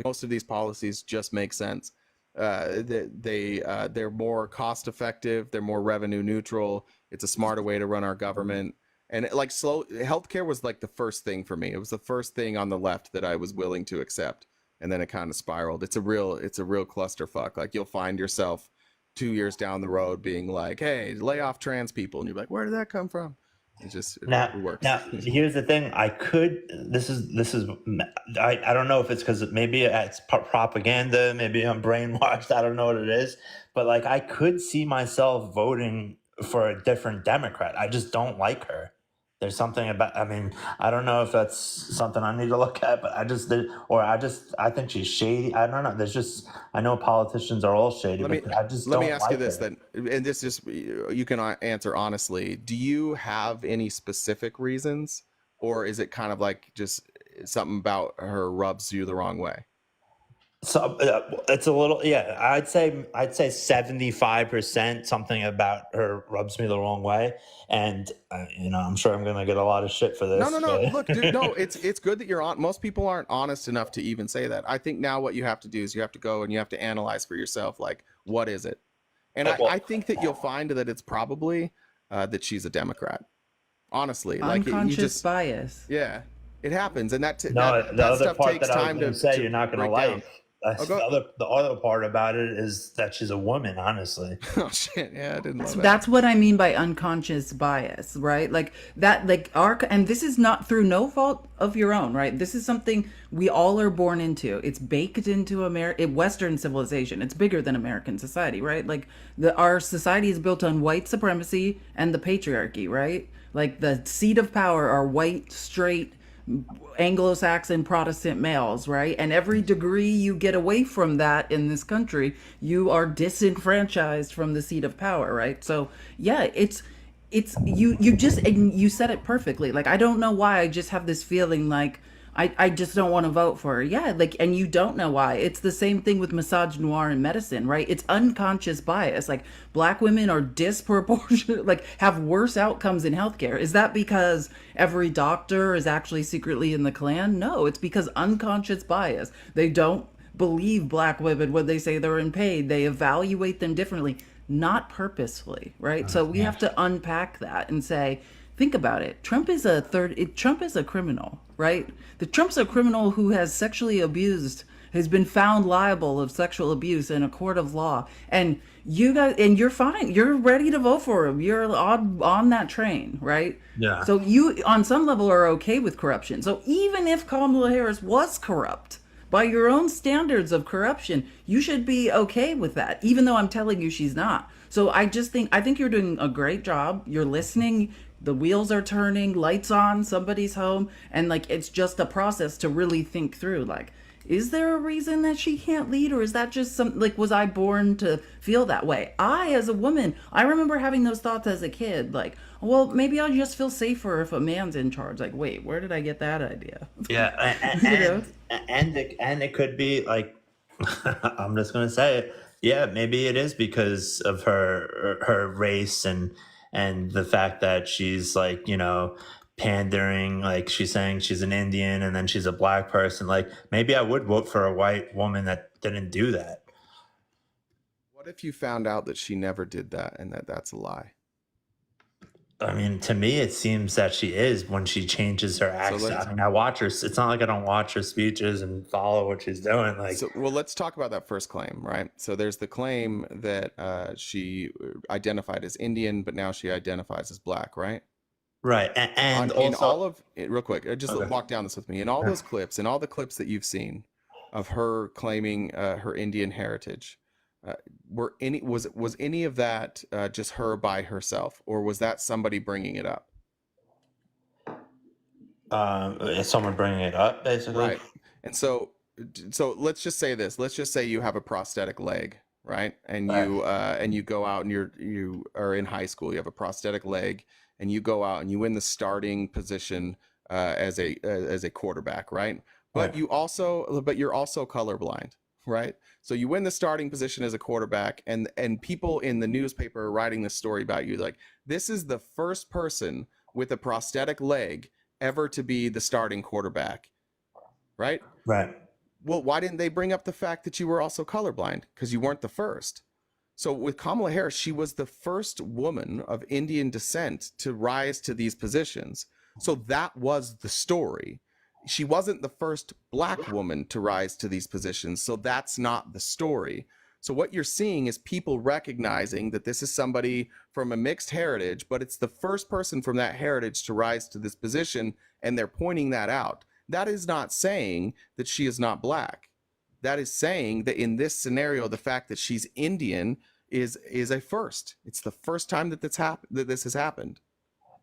Most of these policies just make sense. They're more cost effective. They're more revenue neutral. It's a smarter way to run our government. And like healthcare was like the first thing for me. It was the first thing on the left that I was willing to accept, and then it kind of spiraled. It's a real clusterfuck. Like you'll find yourself 2 years down the road being like, "Hey, lay off trans people," and you're like, "Where did that come from?" It works. Now, here's the thing. I could. This is. I don't know if it's because maybe it's propaganda. Maybe I'm brainwashed. I don't know what it is. But like, I could see myself voting for a different Democrat. I just don't like her. There's something about. I mean, I don't know if that's something I need to look at, but I think she's shady. I don't know. There's just. I know politicians are all shady, Let me but I just let me don't ask you like this her. then, and this is you can answer honestly. Do you have any specific reasons, or is it kind of like just something about her rubs you the wrong way? So it's a little, yeah. I'd say 75% something about her rubs me the wrong way, and I'm sure I'm gonna get a lot of shit for No, no, this, no. Look, dude, but no, it's good that you're on. Most people aren't honest enough to even say that. I think now what you have to do is you have to go and you have to analyze for yourself, like, what is it? And I well, think that you'll find that it's probably that she's a Democrat. Honestly, like you Unconscious just, bias. yeah, it happens, and no, the that other stuff part takes that I was time gonna say to you're not gonna break down. like. Oh, That's go. the other part about it is that she's a woman. Honestly, Oh shit, yeah, I didn't know that. That's what I mean by unconscious bias, right? Like that, like and this is not through no fault of your own, right? This is something we all are born into. It's baked into Western civilization. It's bigger than American society, right? Like our society is built on white supremacy and the patriarchy, right? Like the seat of power are white, straight, Anglo-Saxon Protestant males, right? And every degree you get away from that in this country, you are disenfranchised from the seat of power, right? So, yeah, it's you just and you said it perfectly. Like I don't know why I just have this feeling like I just don't want to vote for her. Yeah, like, and you don't know why. It's the same thing with misogynoir in medicine, right? It's unconscious bias. Like, black women are disproportionate, like, have worse outcomes in healthcare. Is that because every doctor is actually secretly in the Klan? No, it's because unconscious bias. They don't believe black women when they say they're in pain. They evaluate them differently, not purposefully, right? So we yeah. have to unpack that and say, think about it. Trump is a criminal, right? Trump's a criminal who has sexually abused, has been found liable of sexual abuse in a court of law. And you're fine. You're ready to vote for him. You're on that train, right? Yeah. So you, on some level, are okay with corruption. So even if Kamala Harris was corrupt, by your own standards of corruption, you should be okay with that, even though I'm telling you she's not. So I think you're doing a great job. You're listening, the wheels are turning, lights on, somebody's home, and like it's just a process to really think through like, is there a reason that she can't lead, or is that just some, like, was I born to feel that way? As a woman, I remember having those thoughts as a kid, like, well, maybe I'll just feel safer if a man's in charge. Like, wait, where did I get that idea? Yeah, You know? and it could be like I'm just gonna say it. Yeah, maybe it is because of her race and the fact that she's like pandering, like she's saying she's an Indian and then she's a black person. Like maybe I would vote for a white woman that didn't do that. What if you found out that she never did that and that's a lie? I mean, to me, it seems that she is when she changes her So accent. let's I mean, I watch her. It's not like I don't watch her speeches and follow what she's doing. Like, well, let's talk about that first claim, right? So there's the claim that she identified as Indian, but now she identifies as black, right? right, and On in all also, of real quick, just okay. walk down this with me. In all those clips, in all the clips that you've seen of her claiming her Indian heritage, was any of that just her by herself, or was that somebody bringing it up? Is someone bringing it up, basically? Right. And so let's just say this. Let's just say you have a prosthetic leg, right? Right, And you go out and you are in high school. You have a prosthetic leg, and you go out and you win the starting position as a quarterback, right? right, But you're also colorblind, right? So you win the starting position as a quarterback, and people in the newspaper are writing this story about you, like this is the first person with a prosthetic leg ever to be the starting quarterback, right? right. Well, why didn't they bring up the fact that you were also colorblind? Because you weren't the first. So with Kamala Harris, she was the first woman of Indian descent to rise to these positions. So that was the story. She wasn't the first black woman to rise to these positions. So that's not the story. So what you're seeing is people recognizing that this is somebody from a mixed heritage, but it's the first person from that heritage to rise to this position, and they're pointing that out. That is not saying that she is not black. That is saying that in this scenario, the fact that she's Indian is a first. It's the first time that this has happened.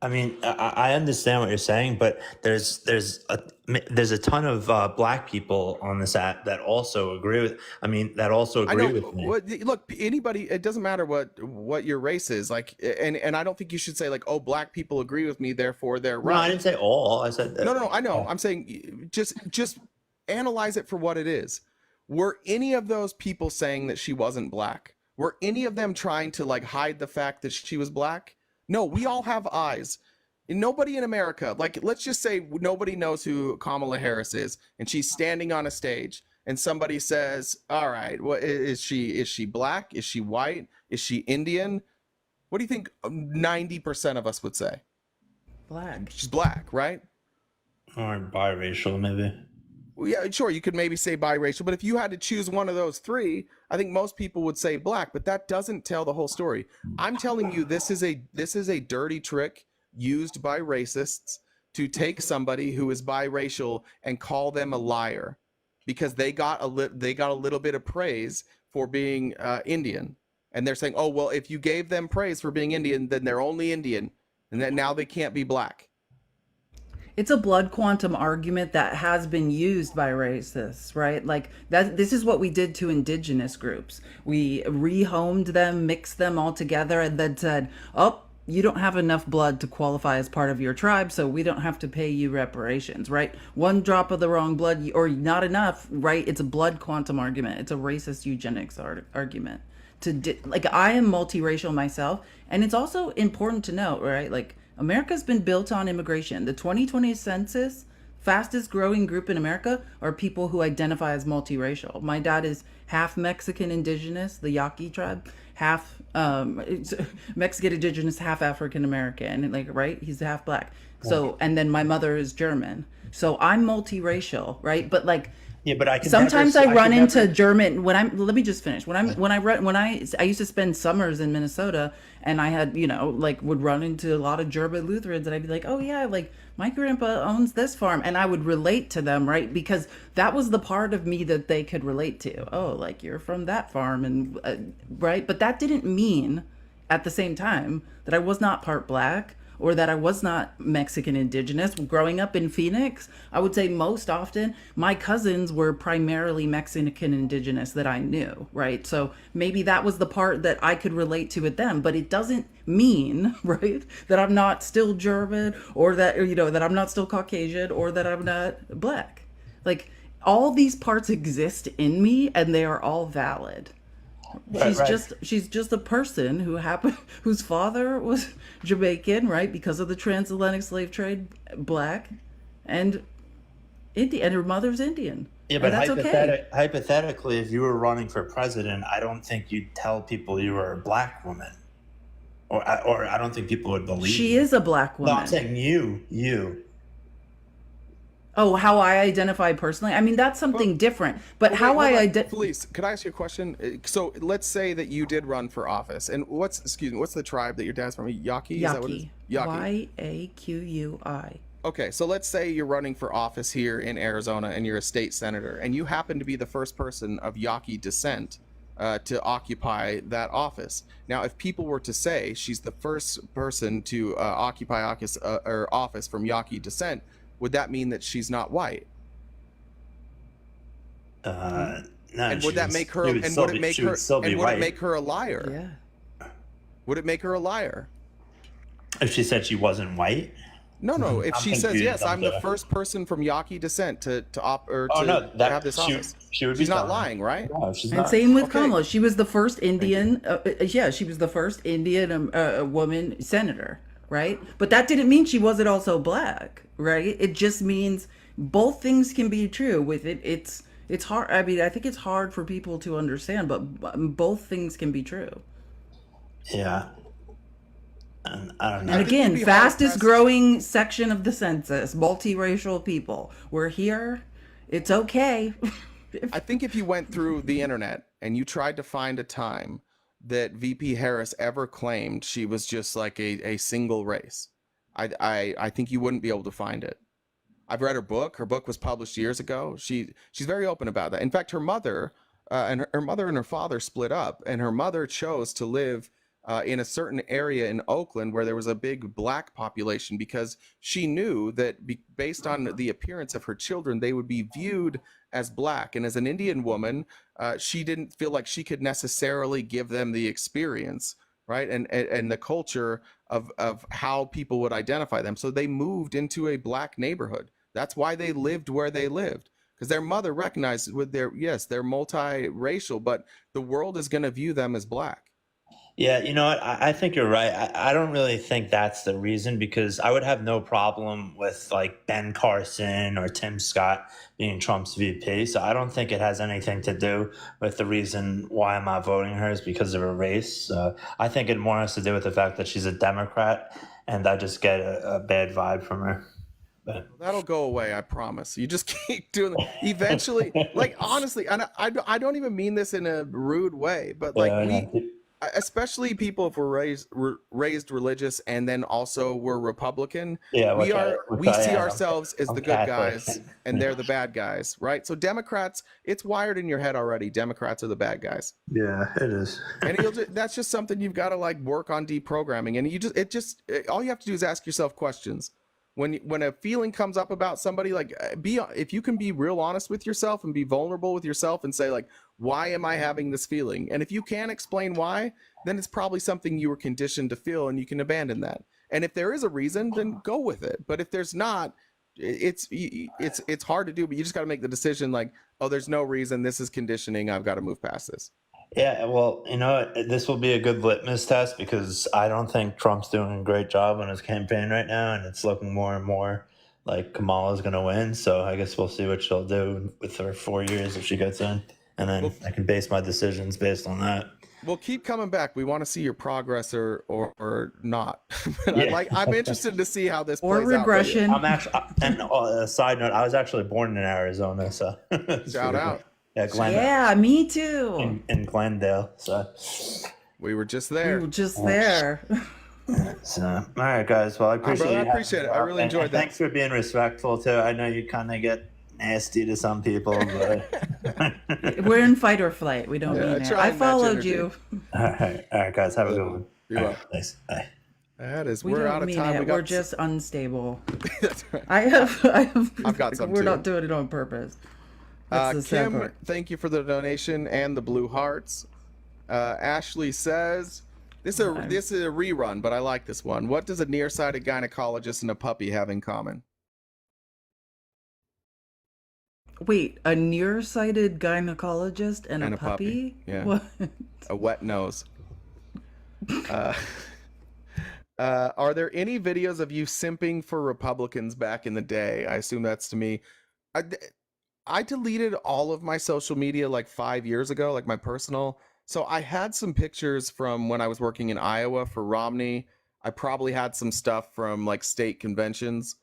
I mean, I understand what you're saying, but there's a ton of black people on this app that also agree with. I mean, that also I agree know. with me. Look, anybody. It doesn't matter what your race is. Like, and I don't think you should say like, oh, black people agree with me, therefore they're right. No, I didn't say all. I said that. No. I know. I'm saying just analyze it for what it is. Were any of those people saying that she wasn't black? Were any of them trying to like hide the fact that she was black? No, we all have eyes. And nobody in America, like, let's just say nobody knows who Kamala Harris is, and she's standing on a stage, and somebody says, all right, what is she? Is she black? Is she white? Is she Indian? What do you think 90% of us would say? Black. She's black, right? Or biracial, maybe. Well, yeah, sure, you could maybe say biracial, but if you had to choose one of those three, I think most people would say black, but that doesn't tell the whole story. I'm telling you, this is a dirty trick used by racists to take somebody who is biracial and call them a liar because they got a little bit of praise for being Indian, and they're saying, oh well, if you gave them praise for being Indian, then they're only Indian, and then now they can't be black. It's a blood quantum argument that has been used by racists, right? Like that. This is what we did to indigenous groups. We rehomed them, mixed them all together, and then said, "Oh, you don't have enough blood to qualify as part of your tribe, so we don't have to pay you reparations." Right? One drop of the wrong blood, or not enough, right? It's a blood quantum argument. It's a racist eugenics argument. Like, I am multiracial myself, and it's also important to note, right? Like, America's been built on immigration. The 2020 census, fastest growing group in America are people who identify as multiracial. My dad is half Mexican indigenous, the Yaqui tribe, half Mexican indigenous, half African American, like, right? He's half black. So, and then my mother is German. So I'm multiracial, right? But like, yeah, but I can sometimes never, I run into never... German let me just finish. I used to spend summers in Minnesota, and I had, like, would run into a lot of German Lutherans, and I'd be like, oh yeah, like my grandpa owns this farm, and I would relate to them, right? Because that was the part of me that they could relate to. Oh, like, you're from that farm, and right? But that didn't mean at the same time that I was not part black, or that I was not Mexican indigenous. Growing up in Phoenix, I would say most often my cousins were primarily Mexican indigenous that I knew, right? So maybe that was the part that I could relate to with them, but it doesn't mean, right, that I'm not still German, or that, that I'm not still Caucasian, or that I'm not black. Like, all these parts exist in me, and they are all valid. She's just a person whose father was Jamaican, right, because of the transatlantic slave trade, black, and Indian, and her mother's Indian. Yeah, but that's okay. Hypothetically, if you were running for president, I don't think you'd tell people you were a black woman, or I don't think people would believe she you. is a black woman. No, I'm saying you. Oh, how I identify personally? I mean, that's something different. But how I identify... Felice, could I ask you a question? So let's say that you did run for office. And what's the tribe that your dad's from? Yaqui? Is that what it is? Yaqui. Yaqui. Okay, so let's say you're running for office here in Arizona, and you're a state senator, and you happen to be the first person of Yaqui descent to occupy that office. Now, if people were to say she's the first person to occupy office from Yaqui descent, would that mean that she's not white? No, and would that make her? And would it make her? And would it make her a liar? Yeah. Would it make her a liar? If she said she wasn't white? No. If she says yes, I'm the first person from Yaqui descent to have this office. She's not lying, right? No, she's and not. Same with Kamala. She was the first Indian. She was the first Indian woman senator, right? But that didn't mean she wasn't also black, right? It just means both things can be true with it. It's hard. I mean, I think it's hard for people to understand, but both things can be true. Yeah. And I don't And I know. think you'd again, be hard fastest pressed. growing section of the census, multiracial people. We're here. It's okay. I think if you went through the internet and you tried to find a time that VP Harris ever claimed she was just like a single race, I think you wouldn't be able to find it. I've read her book. Her book was published years ago. She's very open about that. In fact, her mother her mother and her father split up, and her mother chose to live in a certain area in Oakland where there was a big black population because she knew that based on the appearance of her children, they would be viewed as black. And as an Indian woman, she didn't feel like she could necessarily give them the experience, right? And the culture of how people would identify them. So they moved into a black neighborhood. That's why they lived where they lived, because their mother recognized with their, yes, they're multiracial, but the world is going to view them as black. Yeah, you know what? I think you're right. I don't really think that's the reason because I would have no problem with like Ben Carson or Tim Scott being Trump's VP. So I don't think it has anything to do with the reason why I'm not voting her is because of her race. I think it more has to do with the fact that she's a Democrat and I just get a bad vibe from her. But That'll go away, I promise. You just keep doing it. Eventually, like honestly, and I don't even mean this in a rude way, but like yeah, no, especially people if we're raised religious and then also we're Republican, yeah, which we I see am. ourselves as I'm the good Catholic. guys and they're the bad guys, right? So Democrats, it's wired in your head already. Democrats are the bad guys. Yeah, it is. And that's just something you've got to like work on deprogramming. And all you have to do is ask yourself questions. When a feeling comes up about somebody, like if you can be real honest with yourself and be vulnerable with yourself and say like, why am I having this feeling? And if you can't explain why, then it's probably something you were conditioned to feel and you can abandon that. And if there is a reason, then go with it. But if there's not, it's hard to do, but you just got to make the decision like, oh, there's no reason. This is conditioning. I've got to move past this. Yeah, well, you know, this will be a good litmus test because I don't think Trump's doing a great job on his campaign right now, and it's looking more and more like Kamala's going to win. So I guess we'll see what she'll do with her 4 years if she gets in, and then I can base my decisions based on that. Well, keep coming back. We want to see your progress or not. Yeah. I'm interested to see how this Or plays regression. I'm actually, and a side note, I was actually born in Arizona, so Shout out. Yeah, Glendale. Yeah, me too. In Glendale. So We were just We there. were just there. So, all right, guys. Well, I appreciate brother, I you appreciate it. I really enjoyed and that. Thanks for being respectful too. I know you kind of get nasty to some people, but We're in fight or flight. We don't Yeah, mean I it. try I and match followed energy. you. all right, guys. Have a good one. Be All well. right, thanks. Bye. That is, We we're don't out of mean time. it. We got We're just unstable. That's right. I've got some We're too. not doing it on purpose. That's the sad Kim, part. thank you for the donation and the blue hearts. Ashley says, this is a rerun, but I like this one. What does a nearsighted gynecologist and a puppy have in common? Wait, a nearsighted gynecologist and a puppy? Yeah. What? A wet nose. Are there any videos of you simping for Republicans back in the day? I assume that's to me. I deleted all of my social media like 5 years ago, like my personal. So I had some pictures from when I was working in Iowa for Romney. I probably had some stuff from like state conventions.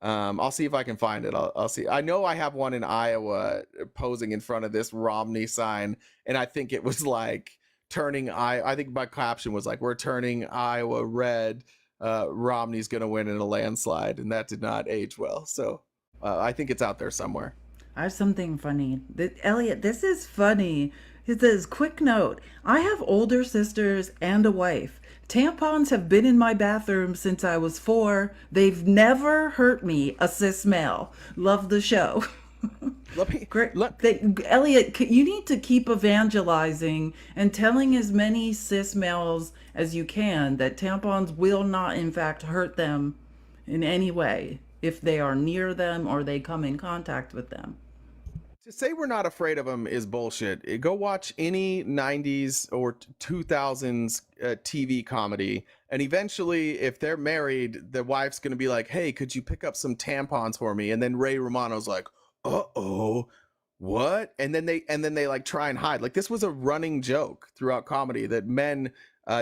I'll see if I can find it. I'll see. I know I have one in Iowa posing in front of this Romney sign, and I think it was like I think my caption was like, "We're turning Iowa red. Romney's gonna win in a landslide," and that did not age well. So I think it's out there somewhere. I have something funny. Elliot, this is funny. It says, quick note, I have older sisters and a wife. Tampons have been in my bathroom since I was 4. They've never hurt me, a cis male. Love the show. Great. Elliot, you need to keep evangelizing and telling as many cis males as you can that tampons will not, in fact, hurt them in any way if they are near them or they come in contact with them. To say we're not afraid of them is bullshit. Go watch any 90s or 2000s TV comedy, and eventually, if they're married, the wife's going to be like, hey, could you pick up some tampons for me? And then Ray Romano's like, uh-oh, what? And then they like try and hide. Like this was a running joke throughout comedy that men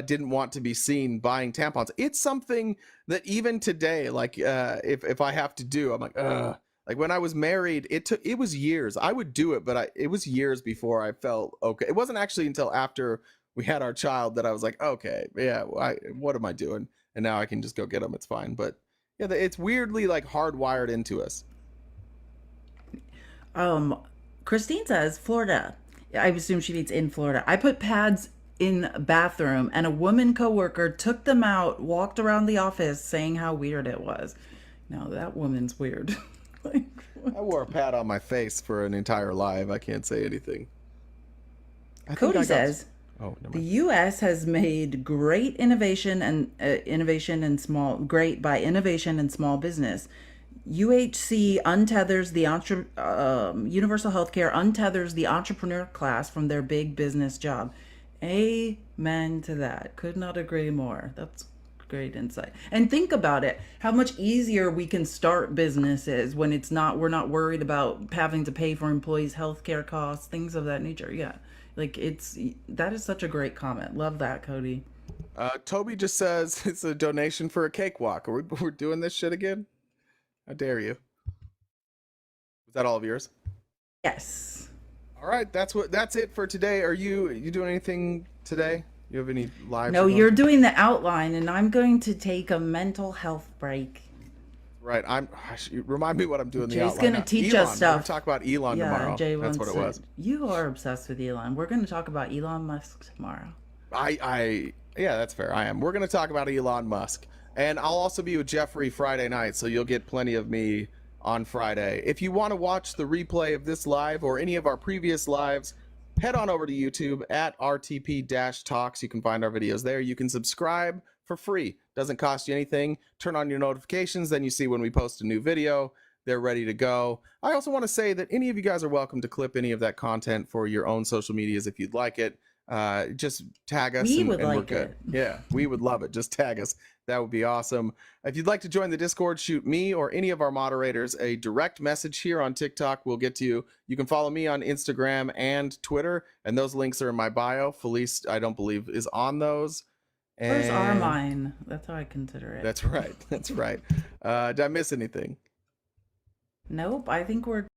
didn't want to be seen buying tampons. It's something that even today, like if I have to do, I'm like, ugh. Like when I was married, it was years. I would do it, but it was years before I felt okay. It wasn't actually until after we had our child that I was like, okay, yeah, what am I doing? And now I can just go get them. It's fine. But yeah, it's weirdly like hardwired into us. Um, Christine says Florida. I assume she means in Florida. I put pads in a bathroom, and a woman coworker took them out, walked around the office saying how weird it was. No, that woman's weird. Like, I wore a pad on my face for an entire live. I can't say anything. I think Cody I got- says Oh, never the mind. U.S. has made great innovation and great by innovation and small business. UHC untethers the universal healthcare untethers the entrepreneur class from their big business job. Amen to that. Could not agree more. That's great insight. And think about it, how much easier we can start businesses when we're not worried about having to pay for employees' healthcare costs, things of that nature. Yeah. Like that is such a great comment. Love that, Cody. Toby just says it's a donation for a cakewalk. We're doing this shit again? How dare you? Was that all of yours? Yes. All right, that's it for today. Are you doing anything today? You have any lives? No, you're doing the outline, and I'm going to take a mental health break. right. Remind me what I'm doing. Jay's the outline gonna now. teach Elon. us stuff. We're gonna talk about Elon tomorrow. Jay That's what wants it was. You are obsessed with Elon. We're going to talk about Elon Musk tomorrow. Yeah, that's fair. I am. We're gonna talk about Elon Musk, and I'll also be with Jeffrey Friday night, so you'll get plenty of me on Friday. If you want to watch the replay of this live or any of our previous lives, head on over to YouTube at RTP-Talks. You can find our videos there. You can subscribe for free. Doesn't cost you anything. Turn on your notifications, then you see when we post a new video. They're ready to go. I also want to say that any of you guys are welcome to clip any of that content for your own social medias if you'd like it. Just tag us and we're good. it. Yeah, we would love it. Just tag us. That would be awesome. If you'd like to join the Discord, shoot me or any of our moderators a direct message here on TikTok. We'll get to you. You can follow me on Instagram and Twitter, and those links are in my bio. Felice, I don't believe, is on those. Where's are And mine? That's how I consider it. that's right. That's right. Did I miss anything? Nope. I think we're